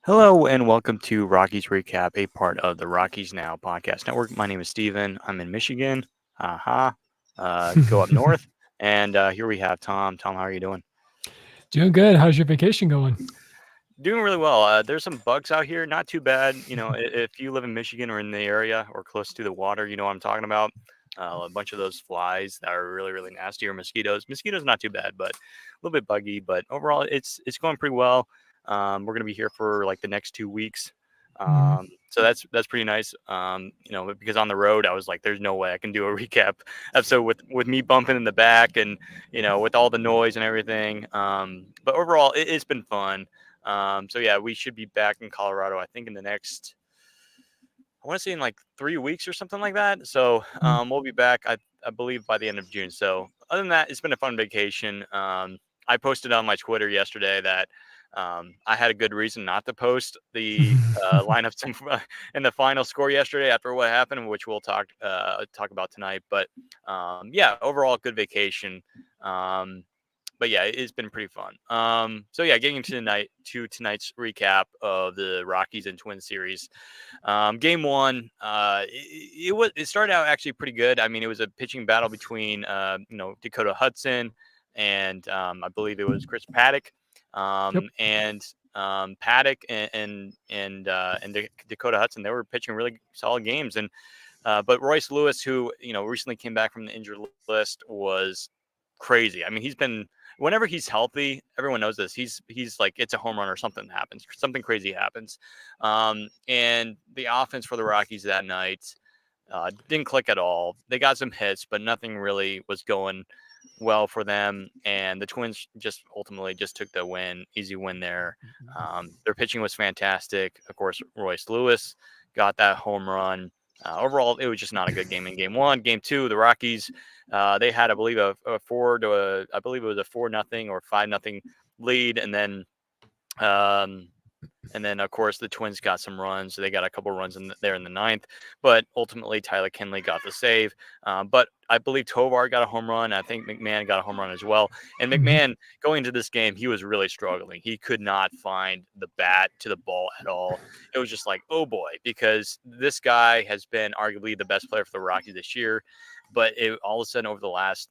Hello and welcome to Rockies Recap, a part of the Rockies Now podcast network. My name is Steven. I'm in Michigan. Aha. Go up north. And here we have Tom. Tom, how are you doing? Doing good. How's your vacation going? Doing really well. There's some bugs out here. Not too bad. If you live in Michigan or in the area or close to the water, you know what I'm talking about. A bunch of those flies that are really, really nasty, or mosquitoes. Mosquitoes not too bad, but a little bit buggy. But overall, it's going pretty well. We're gonna be here for like the next 2 weeks. Mhm. So that's pretty nice. Because on the road, I was like, "There's no way I can do a recap episode with me bumping in the back and with all the noise and everything." But overall, it's been fun. So yeah, we should be back in Colorado, I think, in the next, I want to say in like 3 weeks or something like that. So Mm. we'll be back, I believe, by the end of June. So other than that, it's been a fun vacation. I posted on my Twitter yesterday that I had a good reason not to post the lineups in the final score yesterday after what happened, which we'll talk about tonight. But yeah, overall, good vacation. Um, but yeah, it's been pretty fun. So yeah, getting to tonight's recap of the Rockies and Twins series. Game one, it started out actually pretty good. I mean, it was a pitching battle between Dakota Hudson and I believe it was Chris Paddock, Yep. and Paddock and Dakota Hudson. They were pitching really solid games, and but Royce Lewis, who recently came back from the injured list, was crazy. I mean, he's been whenever he's healthy, everyone knows this. He's like it's a home run or something happens, something crazy happens. And the offense for the Rockies that night didn't click at all. They got some hits, but nothing really was going well for them. And the Twins just ultimately just took the win, easy win there. Their pitching was fantastic. Of course, Royce Lewis got that home run. Overall, it was just not a good game in game one. Game two, the Rockies, they had, I believe, I believe it was a 4-0 or 5-0 lead, um, and then, of course, the Twins got some runs. They got a couple runs there in the ninth, but ultimately Tyler Kinley got the save. But I believe Tovar got a home run. I think McMahon got a home run as well. And Mhm. McMahon, going into this game, he was really struggling. He could not find the bat to the ball at all. It was just like, oh boy, because this guy has been arguably the best player for the Rockies this year. But all of a sudden, over the last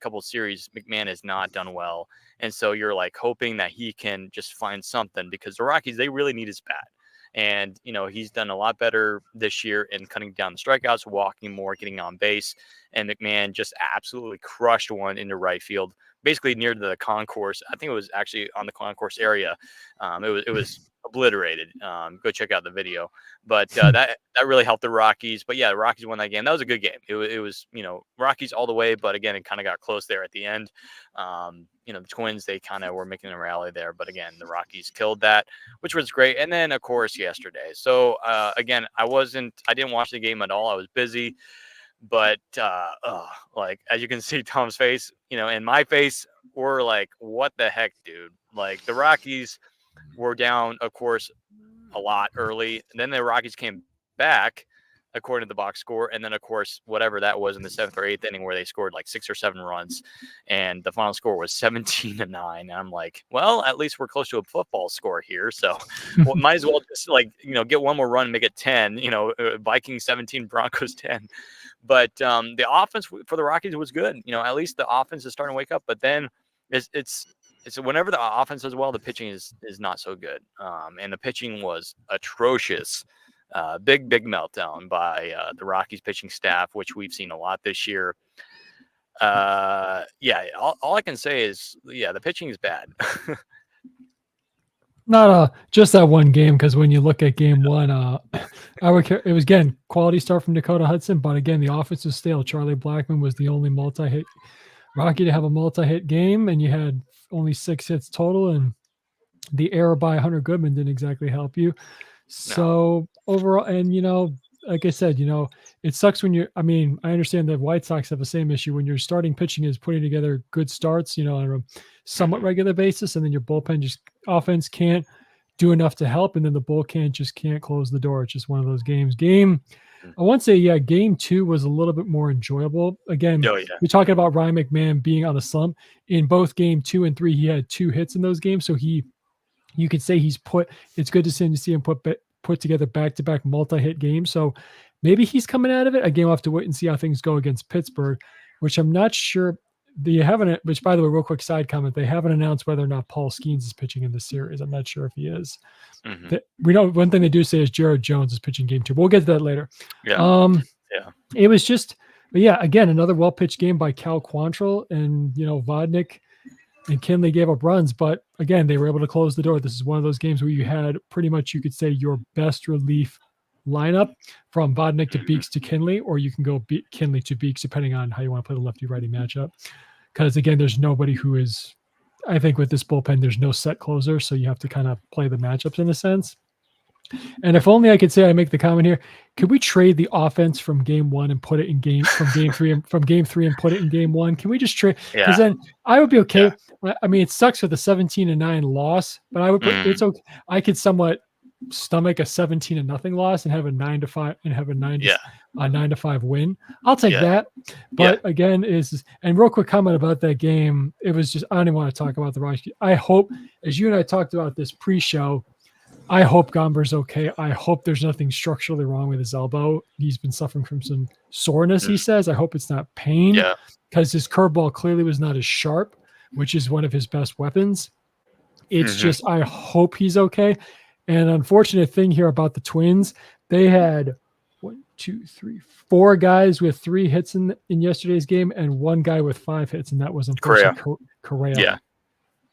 couple of series, McMahon has not done well. And so you're like hoping that he can just find something because the Rockies, they really need his bat. And, he's done a lot better this year in cutting down the strikeouts, walking more, getting on base. And McMahon just absolutely crushed one into right field, basically near the concourse. I think it was actually on the concourse area. It was obliterated. Go check out the video. But that really helped the Rockies. But yeah, the Rockies won that game. That was a good game. It was Rockies all the way, but again, it kind of got close there at the end. The Twins, they kind of were making a rally there, but again, the Rockies killed that, which was great. And then, of course, yesterday. So again, I didn't watch the game at all. I was busy, but like as you can see, Tom's face, and my face, we're like, what the heck, dude? Like the Rockies were down, of course, a lot early, and then the Rockies came back according to the box score, and then of course whatever that was in the seventh or eighth inning where they scored like 6 or 7 runs, and the final score was 17-9. And I'm like, well, at least we're close to a football score here, so well, might as well just like get one more run, and make it 10. Vikings 17, Broncos 10. But the offense for the Rockies was good. At least the offense is starting to wake up. But then it's whenever the offense does well, the pitching is not so good. And the pitching was atrocious. Big meltdown by the Rockies pitching staff, which we've seen a lot this year. Yeah, all I can say is, yeah, the pitching is bad. Not just that one game, because when you look at game one, it was again quality start from Dakota Hudson, but again the offense was stale. Charlie Blackmon was the only multi-hit Rocky to have a multi-hit game, and you had only 6 hits total, and the error by Hunter Goodman didn't exactly help you. No. So overall, and like I said, it sucks when I I understand that White Sox have the same issue when your starting pitching is putting together good starts, on a somewhat regular basis, and then your bullpen offense can't do enough to help, and then the bullpen just can't close the door. It's just one of those games. I want to say, yeah, game two was a little bit more enjoyable. Again, Oh yeah. you're talking about Ryan McMahon being on a slump. In both game 2 and 3, he had 2 hits in those games, so he you could say it's good to see him put together back-to-back multi-hit games. So maybe he's coming out of it. Again, we'll have to wait and see how things go against Pittsburgh, which I'm not sure. Which, by the way, real quick side comment, they haven't announced whether or not Paul Skeens is pitching in this series. I'm not sure if he is. We know one thing they do say is Jared Jones is pitching game 2. We'll get to that later. Yeah. It was just, but yeah, again, another well-pitched game by Cal Quantrill, and, Vodnik and Kinley gave up runs, but again, they were able to close the door. This is one of those games where you had pretty much, you could say, your best relief lineup from Vodnik to Beeks to Kinley, or you can go Kinley to Beeks, depending on how you want to play the lefty-righty matchup. Because again, there's nobody who is, I think with this bullpen, there's no set closer, so you have to kind of play the matchups in a sense. And if only I could say, I make the comment here, could we trade the offense from game 1 and put it in game 3 and put it in game 1? Can we just trade? Because then I would be okay. Yeah. I mean, it sucks for the 17-9 loss, but I would put it's okay. I could somewhat stomach a 17-0 loss and have a 9-5 and have a 9-5 win. I'll take that. But again, and real quick comment about that game. It was just, I don't even want to talk about the Rockies. I hope, as you and I talked about this pre-show, I hope Gomber's okay. I hope there's nothing structurally wrong with his elbow. He's been suffering from some soreness, he says. I hope it's not pain, because his curveball clearly was not as sharp, which is one of his best weapons. It's just, I hope he's okay. And unfortunate thing here about the Twins, they had 4 guys with 3 hits in yesterday's game and 1 guy with 5 hits, and that was unfortunately Correa.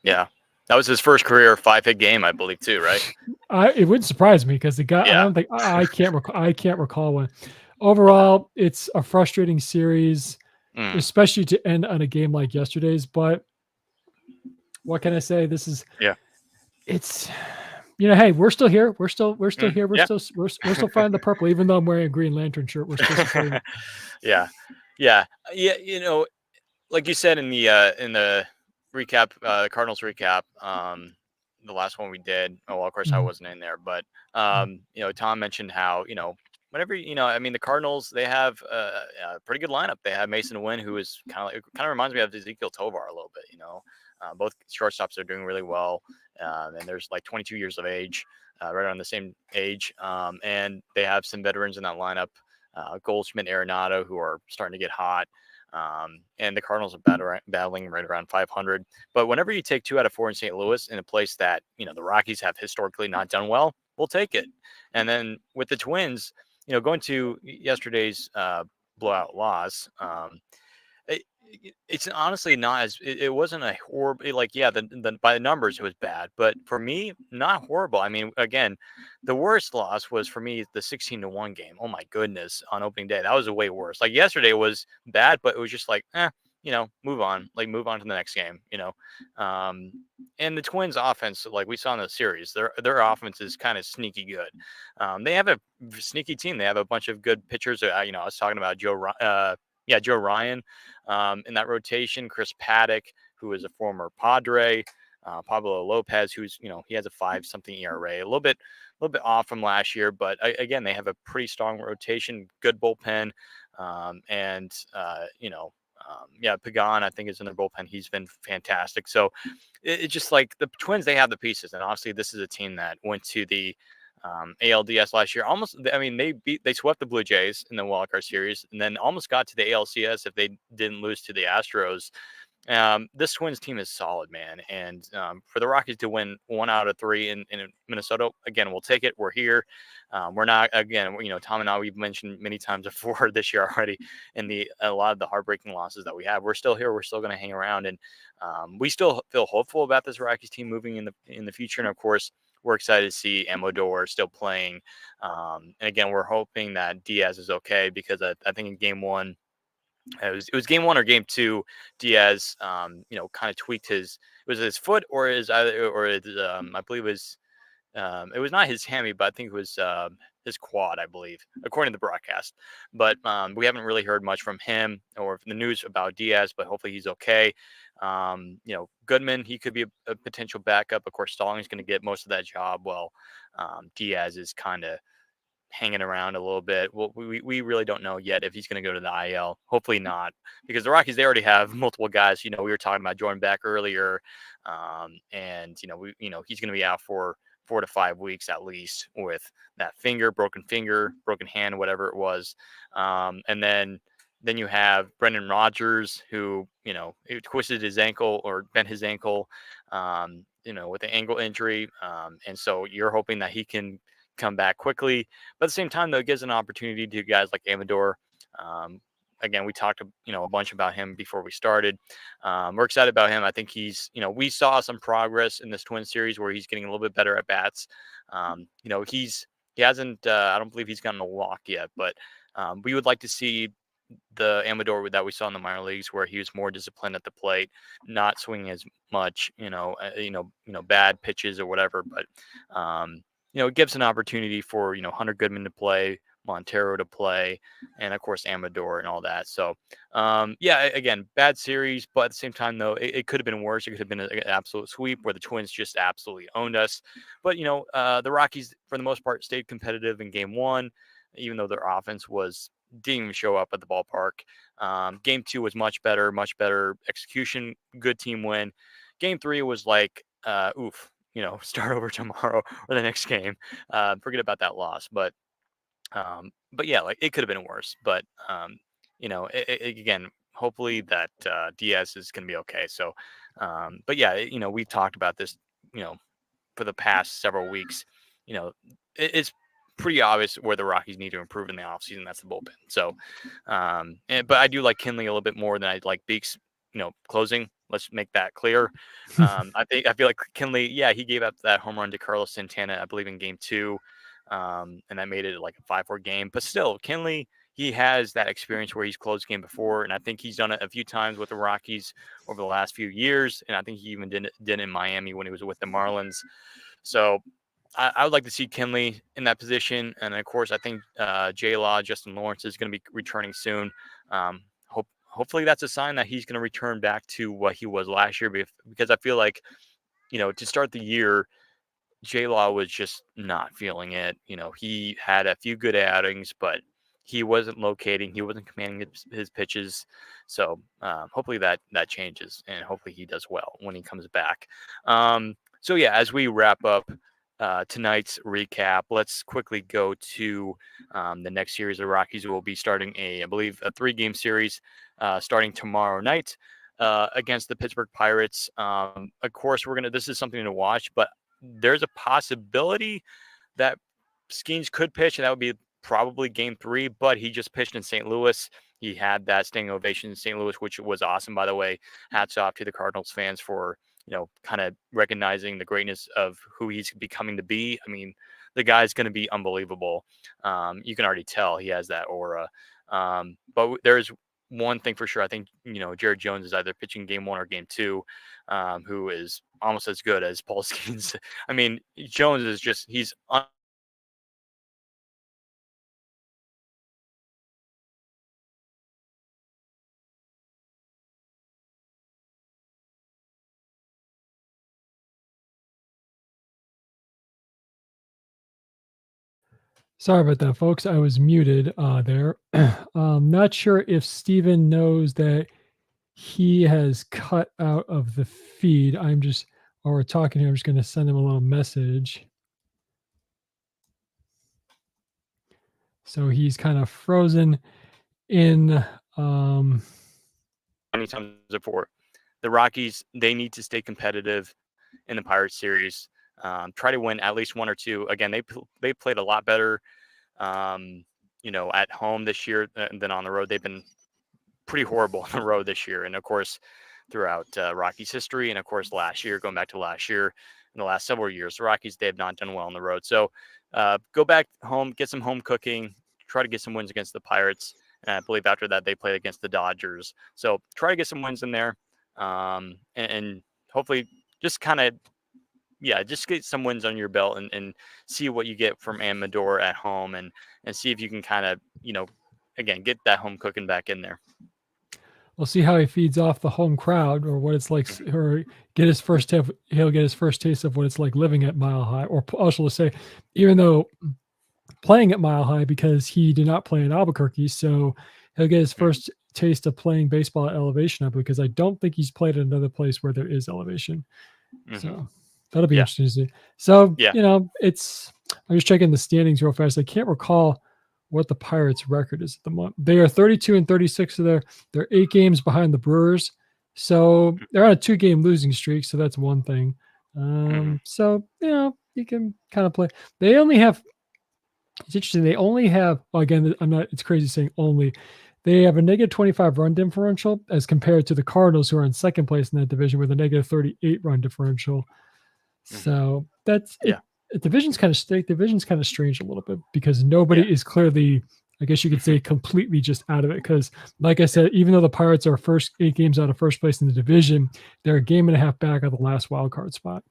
Yeah. That was his first career 5-hit game, I believe, too, right? It wouldn't surprise me, because the guy, I don't think, I can't recall one. Overall, it's a frustrating series, especially to end on a game like yesterday's. But what can I say? This is, it's, hey, we're still here. We're still here. We're still finding the purple, even though I'm wearing a Green Lantern shirt. We're still supporting. Yeah. Like you said in the recap, Cardinals recap, the last one we did. Oh, well, of course I wasn't in there, but Tom mentioned how whenever the Cardinals, they have a pretty good lineup. They have Mason Wynn, who is kind of reminds me of Ezekiel Tovar a little bit. Both shortstops are doing really well, and there's like 22 years of age, right around the same age, and they have some veterans in that lineup, Goldschmidt, Arenado, who are starting to get hot. And the Cardinals are battling right around 500. But whenever you take 2 out of 4 in St. Louis, in a place that the Rockies have historically not done well, we'll take it. And then with the Twins, going to yesterday's blowout loss, it's honestly not as it wasn't a horrible, by the numbers it was bad, but for me, not horrible. I mean, again, the worst loss was for me the 16-1 game. Oh my goodness, on opening day, that was a way worse. Like yesterday was bad, but it was just like move on to the next game. And the Twins offense, like we saw in the series, their offense is kind of sneaky good. They have a sneaky team. They have a bunch of good pitchers. I was talking about Joe Ryan in that rotation, Chris Paddock, who is a former Padre, Pablo Lopez, who's he has a 5-something ERA, a little bit off from last year, but again, they have a pretty strong rotation, good bullpen, Pagan, I think, is in their bullpen. He's been fantastic. So it's just like the Twins, they have the pieces, and obviously this is a team that went to the ALDS last year. They swept the Blue Jays in the wildcard series, and then almost got to the ALCS if they didn't lose to the Astros. This Twins team is solid, man. And for the Rockies to win 1 out of 3 in Minnesota, again, we'll take it. We're here. We're not, again, Tom and I, we've mentioned many times before this year already, in a lot of the heartbreaking losses that we have. We're still here. We're still going to hang around, and we still feel hopeful about this Rockies team moving in the future. And of course, we're excited to see Amador still playing. And again, we're hoping that Diaz is okay, because I think in game 1, it was game 1 or game 2, Diaz, kind of tweaked his foot or I believe it was not his hammy, but I think it was his quad, I believe, according to the broadcast. But we haven't really heard much from him or the news about Diaz, but hopefully he's okay. Goodman, he could be a potential backup. Of course, Stallings going to get most of that job. Well, Diaz is kind of hanging around a little bit. Well, we really don't know yet if he's going to go to the IL. Hopefully not, because the Rockies, they already have multiple guys. We were talking about Jordan Beck earlier, and he's going to be out for 4 to 5 weeks at least with that finger, broken hand, whatever it was, and then you have Brendan Rodgers, who he twisted his ankle or bent his ankle, with an ankle injury, and so you're hoping that he can come back quickly. But at the same time, though, it gives an opportunity to guys like Amador. Um, Again, we talked, a bunch about him before we started. We're excited about him. I think we saw some progress in this Twin series where he's getting a little bit better at bats. He hasn't, I don't believe he's gotten a walk yet, but we would like to see the Amador that we saw in the minor leagues, where he was more disciplined at the plate, not swinging as much, bad pitches or whatever. But it gives an opportunity for Hunter Goodman to play, Montero to play, and of course Amador and all that. So again, bad series, but at the same time, though, it could have been worse. It could have been an absolute sweep where the Twins just absolutely owned us. But the Rockies, for the most part, stayed competitive in Game 1, even though their offense didn't even show up at the ballpark. Game 2 was much better execution, good team win. Game 3 was like, start over tomorrow or the next game. Forget about that loss. But yeah, like it could have been worse. But again, hopefully that Diaz is going to be okay. So, but yeah, we've talked about this, for the past several weeks. It's pretty obvious where the Rockies need to improve in the offseason. That's the bullpen. So, but I do like Kinley a little bit more than I like Beeks, closing. Let's make that clear. I feel like Kinley, he gave up that home run to Carlos Santana, I believe, in Game 2. And that made it like a 5-4 game. But still, Kinley, he has that experience where he's closed game before, and I think he's done it a few times with the Rockies over the last few years. And I think he even did it in Miami when he was with the Marlins. So I would like to see Kinley in that position. And of course, I think J-Law, Justin Lawrence, is going to be returning soon. Hopefully that's a sign that he's going to return back to what he was last year, because I feel like, to start the year, J-Law was just not feeling it. He had a few good outings, but he wasn't locating. He wasn't commanding his pitches. So hopefully that changes, and hopefully he does well when he comes back. So yeah, as we wrap up tonight's recap, let's quickly go to the next series. The Rockies will be starting I believe, a 3-game series starting tomorrow night against the Pittsburgh Pirates. Of course, this is something to watch, but there's a possibility that Skeens could pitch, and that would be probably Game 3, but he just pitched in St. Louis. He had that standing ovation in St. Louis, which was awesome, by the way. Hats off to the Cardinals fans for, kind of recognizing the greatness of who he's becoming to be. I mean, the guy's going to be unbelievable. You can already tell he has that aura. But there's one thing for sure. I think, Jared Jones is either pitching Game 1 or Game 2, who is almost as good as Paul Skeens. I mean, Jones is just, he's Sorry about that, folks. I was muted there. Not sure if Steven knows that he has cut out of the feed. While we're talking here, I'm just going to send him a little message. So he's kind of frozen in. Many times before, the Rockies, they need to stay competitive in the Pirates series. Try to win at least 1 or 2. Again, they played a lot better, at home this year than on the road. They've been pretty horrible on the road this year, and of course, throughout Rockies history, and of course going back to last year, in the last several years, the Rockies, they have not done well on the road. So go back home, get some home cooking, try to get some wins against the Pirates. And I believe after that, they play against the Dodgers. So try to get some wins in there, and hopefully just kind of, just get some wins on your belt and see what you get from Amador at home, and see if you can kind of, again, get that home cooking back in there. We'll see how he feeds off the home crowd, or what it's like, or he'll get his first taste of what it's like living at Mile High. Or also, let's say, even though playing at Mile High because he did not play in Albuquerque. So he'll get his Mhm, first taste of playing baseball at elevation up because I don't think he's played at another place where there is elevation. mhm. So that'll be Yeah, interesting to see. So, yeah. I'm just checking the standings real fast. I can't recall what the Pirates record is at the moment. They are 32 and 36. So they're 8 games behind the Brewers. So they're on a 2-game losing streak. So that's one thing. Mhm, So, you can kind of play. They only have, it's interesting. They only have, well, again, it's crazy saying only. They have a negative 25 run differential as compared to the Cardinals, who are in second place in that division with a negative 38 run differential. mhm. So that's it. Yeah. Division's kind of strange a little bit because Yeah. nobody is clearly, I guess you could say, completely just out of it. Because, like I said, even though the Pirates are first 8 games out of first place in the division, they're a game and a half back of the last wild card spot.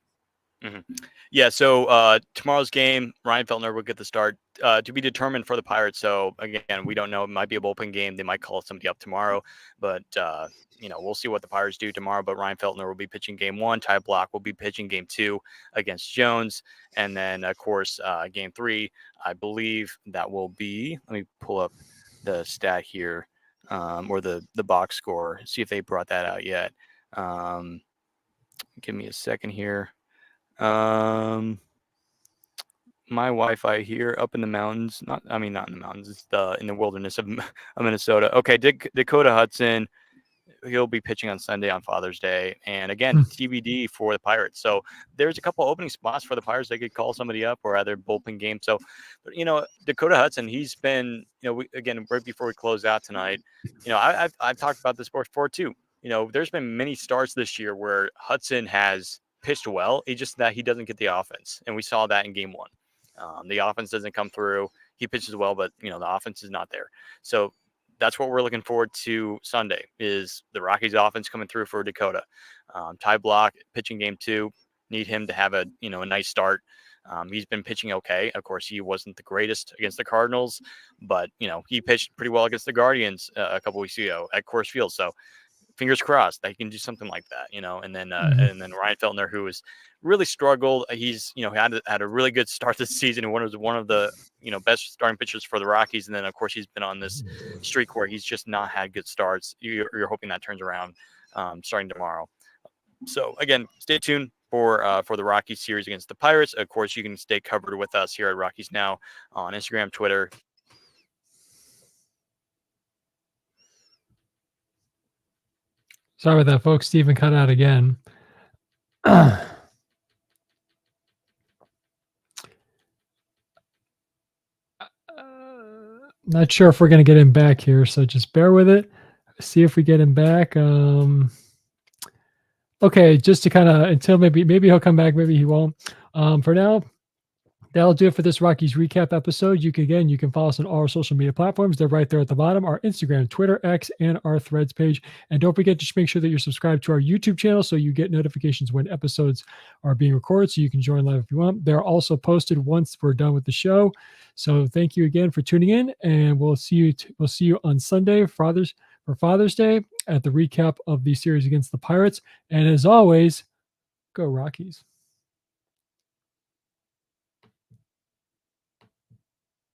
Mhm. Yeah, so tomorrow's game, Ryan Feltner will get the start to be determined for the Pirates. So again, we don't know. It might be a bullpen game. They might call somebody up tomorrow, but we'll see what the Pirates do tomorrow. But Ryan Feltner will be pitching game one. Ty Block will be pitching game two against Jones, and then of course game three. I believe that will be. Let me pull up the stat here, or the box score. See if they brought that out yet. Um, Give me a second here. Um, my Wi-Fi here up in the mountains, not in the mountains, it's in the wilderness of, of Minnesota. Okay, Dakota Hudson, he'll be pitching on Sunday on Father's Day, and again Hmm. TBD for the Pirates. So there's a couple opening spots for the Pirates. They could call somebody up or either bullpen game. So, but Dakota Hudson, he's been again right before we close out tonight. I've talked about this before too. There's been many starts this year where Hudson has pitched well. It's just that he doesn't get the offense, and we saw that in Game 1. The offense doesn't come through. He pitches well, but the offense is not there. So that's what we're looking forward to Sunday is the Rockies offense coming through for Dakota. Ty Block pitching game 2, need him to have a nice start. He's been pitching okay. Of course, he wasn't the greatest against the Cardinals, but he pitched pretty well against the Guardians a couple weeks ago at Coors Field. So fingers crossed that he can do something like that, Mhm. and then Ryan Feltner, who has really struggled. He's had a really good start this season and one of the best starting pitchers for the Rockies, and then of course he's been on this streak where he's just not had good starts. You're hoping that turns around starting tomorrow. So again, stay tuned for the Rockies series against the Pirates. Of course, you can stay covered with us here at Rockies Now on Instagram, Twitter. Sorry about that, folks. Steven cut out again. Not sure if we're going to get him back here, so just bear with it. See if we get him back. Okay, just to kind of until maybe he'll come back, maybe he won't. For now, that'll do it for this Rockies recap episode. You can follow us on all our social media platforms. They're right there at the bottom: our Instagram, Twitter, X, and our Threads page. And don't forget to make sure that you're subscribed to our YouTube channel so you get notifications when episodes are being recorded, so you can join live if you want. They're also posted once we're done with the show. So thank you again for tuning in, and we'll see you on Sunday for Father's Day at the recap of the series against the Pirates. And as always, go Rockies.